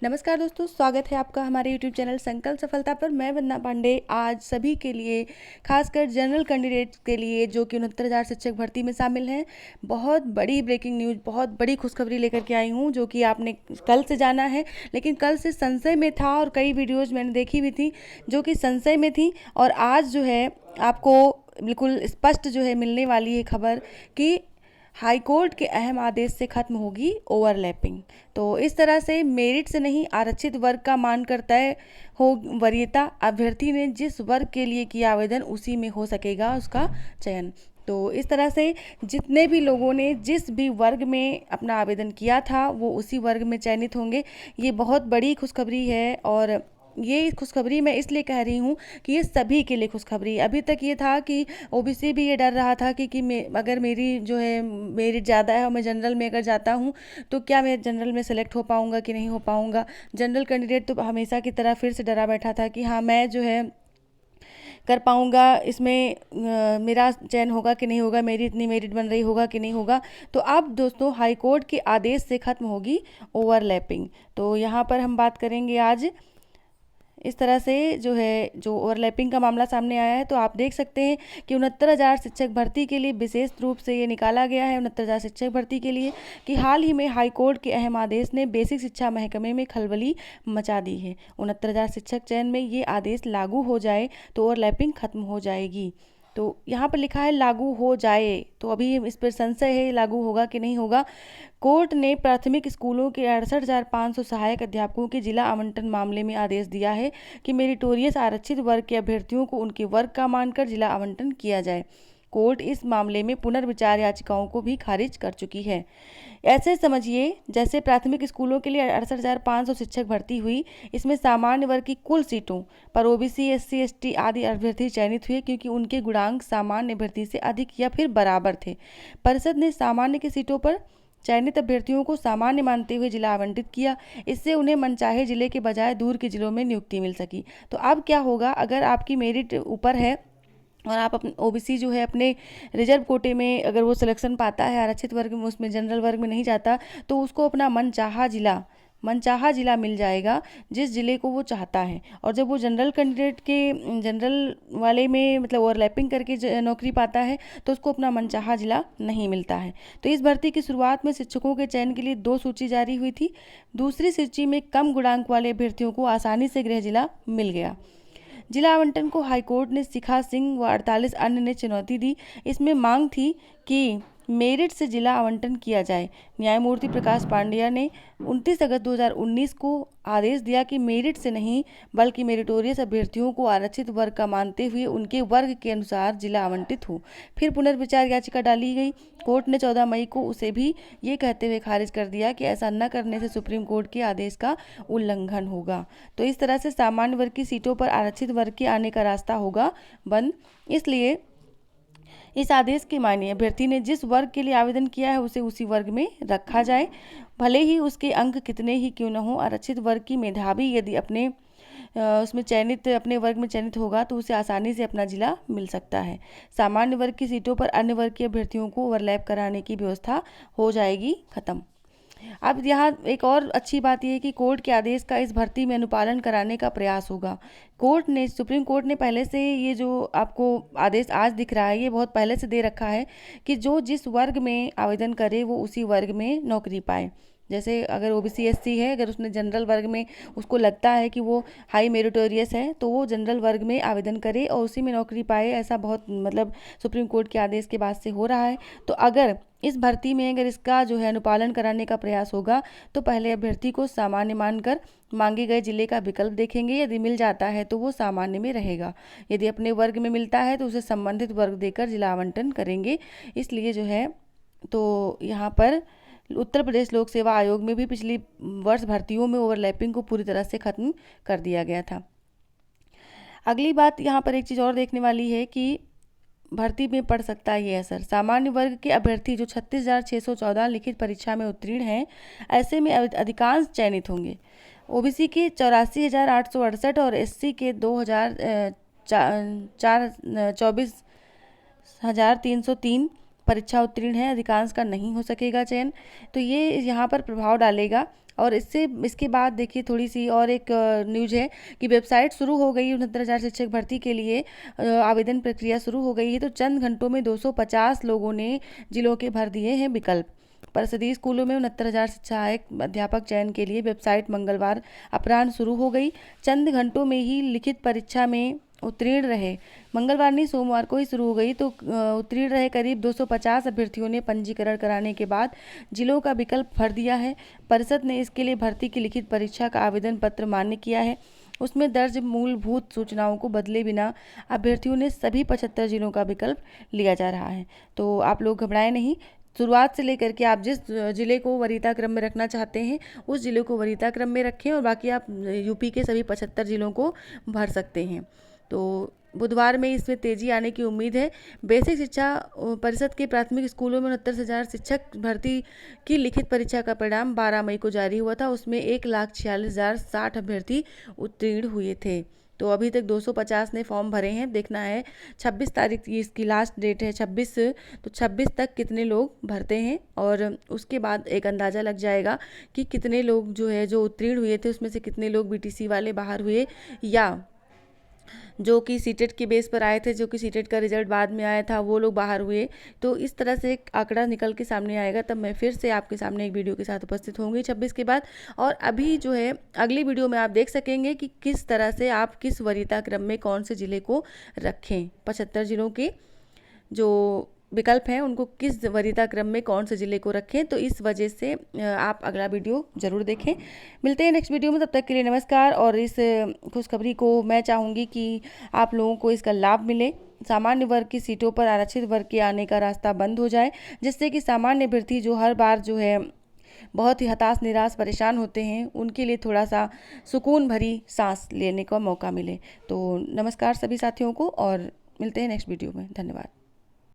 नमस्कार दोस्तों, स्वागत है आपका हमारे YouTube चैनल संकल्प सफलता पर। मैं वंदना पांडे आज सभी के लिए, खासकर जनरल कैंडिडेट के लिए जो कि 69,000 शिक्षक भर्ती में शामिल हैं, बहुत बड़ी ब्रेकिंग न्यूज़, बहुत बड़ी खुशखबरी लेकर के आई हूँ, जो कि आपने कल से जाना है। लेकिन कल से संशय में था और कई वीडियोज़ मैंने देखी भी थी जो कि संशय में थी, और आज जो है आपको बिल्कुल स्पष्ट जो है मिलने वाली है खबर कि हाईकोर्ट के अहम आदेश से खत्म होगी ओवरलैपिंग। तो इस तरह से मेरिट से नहीं, आरक्षित वर्ग का मानकर तय हो वरीयता। अभ्यर्थी ने जिस वर्ग के लिए किया आवेदन उसी में हो सकेगा उसका चयन। तो इस तरह से जितने भी लोगों ने जिस भी वर्ग में अपना आवेदन किया था वो उसी वर्ग में चयनित होंगे। ये बहुत बड़ी खुशखबरी है, और ये खुशखबरी मैं इसलिए कह रही हूँ कि ये सभी के लिए खुशखबरी। अभी तक ये था कि ओबीसी भी ये डर रहा था कि अगर मेरी जो है मेरिट ज़्यादा है और मैं जनरल में अगर जाता हूँ तो क्या मैं जनरल में सेलेक्ट हो पाऊँगा कि नहीं हो पाऊँगा। जनरल कैंडिडेट तो हमेशा की तरह फिर से डरा बैठा था कि हाँ, मैं जो है कर पाऊँगा, इसमें मेरा चयन होगा कि नहीं होगा, मेरी इतनी मेरिट बन रही होगा कि नहीं होगा। तो अब दोस्तों हाईकोर्ट के आदेश से खत्म होगी ओवरलैपिंग। तो यहाँ पर हम बात करेंगे आज इस तरह से जो है, जो ओवरलैपिंग का मामला सामने आया है। तो आप देख सकते हैं कि 69,000 शिक्षक भर्ती के लिए विशेष रूप से ये निकाला गया है, 69,000 शिक्षक भर्ती के लिए, कि हाल ही में हाईकोर्ट के अहम आदेश ने बेसिक शिक्षा महकमे में खलबली मचा दी है। 69,000 शिक्षक चयन में ये आदेश लागू हो जाए तो ओवरलैपिंग खत्म हो जाएगी। तो यहाँ पर लिखा है लागू हो जाए, तो अभी इस पर संशय है लागू होगा कि नहीं होगा। कोर्ट ने प्राथमिक स्कूलों के 68,500 सहायक अध्यापकों के जिला आवंटन मामले में आदेश दिया है कि मेरिटोरियस आरक्षित वर्ग के अभ्यर्थियों को उनके वर्ग का मानकर जिला आवंटन किया जाए। कोर्ट इस मामले में पुनर्विचार याचिकाओं को भी खारिज कर चुकी है। ऐसे समझिए जैसे प्राथमिक स्कूलों के लिए 68,500 शिक्षक भर्ती हुई, इसमें सामान्य वर्ग की कुल सीटों पर ओबीसी, एससी, एसटी आदि अभ्यर्थी चयनित हुए क्योंकि उनके गुणांक सामान्य अभ्यर्थी से अधिक या फिर बराबर थे। परिषद ने सामान्य की सीटों पर चयनित अभ्यर्थियों को सामान्य मानते हुए जिला आवंटित किया। इससे उन्हें मनचाहे जिले के बजाय दूर के जिलों में नियुक्ति मिल सकी। तो अब क्या होगा, अगर आपकी मेरिट ऊपर है और आप अपने ओबीसी जो है अपने रिजर्व कोटे में अगर वो सिलेक्शन पाता है, आरक्षित वर्ग में, उसमें जनरल वर्ग में नहीं जाता, तो उसको अपना मनचाहा जिला मिल जाएगा जिस जिले को वो चाहता है। और जब वो जनरल कैंडिडेट के जनरल वाले में मतलब ओवरलैपिंग करके नौकरी पाता है तो उसको अपना मनचाहा जिला नहीं मिलता है। तो इस भर्ती की शुरुआत में शिक्षकों के चयन के लिए 2 सूची जारी हुई थी। दूसरी सूची में कम गुणांक वाले अभ्यर्थियों को आसानी से गृह जिला मिल गया। जिला आवंटन को हाईकोर्ट ने शिखा सिंह व 48 अन्य ने चुनौती दी। इसमें मांग थी कि मेरिट से जिला आवंटन किया जाए। न्यायमूर्ति प्रकाश पांड्या ने 29 अगस्त 2019 को आदेश दिया कि मेरिट से नहीं बल्कि मेरिटोरियस अभ्यर्थियों को आरक्षित वर्ग का मानते हुए उनके वर्ग के अनुसार जिला आवंटित हो। फिर पुनर्विचार याचिका डाली गई। कोर्ट ने 14 मई को उसे भी ये कहते हुए खारिज कर दिया कि ऐसा न करने से सुप्रीम कोर्ट के आदेश का उल्लंघन होगा। तो इस तरह से सामान्य वर्ग की सीटों पर आरक्षित वर्ग के आने का रास्ता होगा बंद। इसलिए इस आदेश के मायने अभ्यर्थी ने जिस वर्ग के लिए आवेदन किया है उसे उसी वर्ग में रखा जाए, भले ही उसके अंक कितने ही क्यों न हो। आरक्षित वर्ग की मेधावी यदि उसमें चयनित अपने वर्ग में चयनित होगा तो उसे आसानी से अपना जिला मिल सकता है। सामान्य वर्ग की सीटों पर अन्य वर्ग के अभ्यर्थियों को ओवरलैप कराने की व्यवस्था हो जाएगी खत्म। अब यहाँ एक और अच्छी बात यह है कि कोर्ट के आदेश का इस भर्ती में अनुपालन कराने का प्रयास होगा। सुप्रीम कोर्ट ने पहले से ये जो आपको आदेश आज दिख रहा है ये बहुत पहले से दे रखा है कि जो जिस वर्ग में आवेदन करे वो उसी वर्ग में नौकरी पाए। जैसे अगर ओबीसी एससी है, अगर उसने जनरल वर्ग में उसको लगता है कि वो हाई मेरिटोरियस है तो वो जनरल वर्ग में आवेदन करे और उसी में नौकरी पाए। ऐसा बहुत मतलब सुप्रीम कोर्ट के आदेश के बाद से हो रहा है। तो अगर इस भर्ती में अगर इसका जो है अनुपालन कराने का प्रयास होगा तो पहले अभ्यर्थी को सामान्य मानकर मांगे गए जिले का विकल्प देखेंगे। यदि मिल जाता है तो वो सामान्य में रहेगा, यदि अपने वर्ग में मिलता है तो उसे संबंधित वर्ग देकर जिला आवंटन करेंगे। इसलिए जो है तो यहाँ पर उत्तर प्रदेश लोक सेवा आयोग में भी पिछली वर्ष भर्तियों में ओवरलैपिंग को पूरी तरह से खत्म कर दिया गया था। अगली बात यहाँ पर एक चीज़ और देखने वाली है कि भर्ती में पड़ सकता है ये असर। सामान्य वर्ग के अभ्यर्थी जो 36,614 लिखित परीक्षा में उत्तीर्ण हैं, ऐसे में अधिकांश चयनित होंगे। ओबीसी के 84,868 और एससी के 24,303 परीक्षा उत्तीर्ण है, अधिकांश का नहीं हो सकेगा चयन। तो ये यहाँ पर प्रभाव डालेगा और इसके बाद देखिए थोड़ी सी और एक न्यूज है कि वेबसाइट शुरू हो गई, 69,000 शिक्षक भर्ती के लिए आवेदन प्रक्रिया शुरू हो गई है। तो चंद घंटों में 250 लोगों ने जिलों के भर दिए हैं विकल्प। परिषदीय स्कूलों में 69,000 सहायक अध्यापक चयन के लिए वेबसाइट मंगलवार अपराह्न शुरू हो गई। चंद घंटों में ही लिखित परीक्षा में उत्तीर्ण रहे, मंगलवार नहीं सोमवार को ही शुरू हो गई, तो उत्तीर्ण रहे करीब 250 अभ्यर्थियों ने पंजीकरण कराने के बाद जिलों का विकल्प भर दिया है। परिषद ने इसके लिए भर्ती की लिखित परीक्षा का आवेदन पत्र मान्य किया है। उसमें दर्ज मूलभूत सूचनाओं को बदले बिना अभ्यर्थियों ने सभी 75 जिलों का विकल्प लिया जा रहा है। तो आप लोग घबराएं नहीं, शुरुआत से लेकर के आप जिस जिले को वरीयता क्रम में रखना चाहते हैं उस जिले को वरीयता क्रम में रखें और बाकी आप यूपी के सभी 75 जिलों को भर सकते हैं। तो बुधवार में इसमें तेजी आने की उम्मीद है। बेसिक शिक्षा परिषद के प्राथमिक स्कूलों में 69,000 शिक्षक भर्ती की लिखित परीक्षा का परिणाम 12 मई को जारी हुआ था। उसमें 1,46,060 अभ्यर्थी उत्तीर्ण हुए थे। तो अभी तक 250 ने फॉर्म भरे हैं। देखना है 26 तारीख की इसकी लास्ट डेट है, 26, तो 26 तक कितने लोग भरते हैं और उसके बाद एक अंदाज़ा लग जाएगा कि कितने लोग जो उत्तीर्ण हुए थे उसमें से कितने लोग बीटीसी वाले बाहर हुए या जो कि सीटेट के बेस पर आए थे, जो कि सीटेट का रिजल्ट बाद में आया था, वो लोग बाहर हुए। तो इस तरह से एक आंकड़ा निकल के सामने आएगा, तब मैं फिर से आपके सामने एक वीडियो के साथ उपस्थित होंगी 26 के बाद। और अभी अगली वीडियो में आप देख सकेंगे कि किस तरह से आप किस वरीयता क्रम में कौन से ज़िले को रखें। 75 जिलों के जो विकल्प हैं उनको किस वरीयता क्रम में कौन से ज़िले को रखें। तो इस वजह से आप अगला वीडियो ज़रूर देखें। मिलते हैं नेक्स्ट वीडियो में, तब तक के लिए नमस्कार। और इस खुशखबरी को मैं चाहूँगी कि आप लोगों को इसका लाभ मिले, सामान्य वर्ग की सीटों पर आरक्षित वर्ग के आने का रास्ता बंद हो जाए, जिससे कि सामान्य अभ्यर्थी जो हर बार बहुत ही हताश निराश परेशान होते हैं उनके लिए थोड़ा सा सुकून भरी सांस लेने का मौका मिले। तो नमस्कार सभी साथियों को और मिलते हैं नेक्स्ट वीडियो में। धन्यवाद।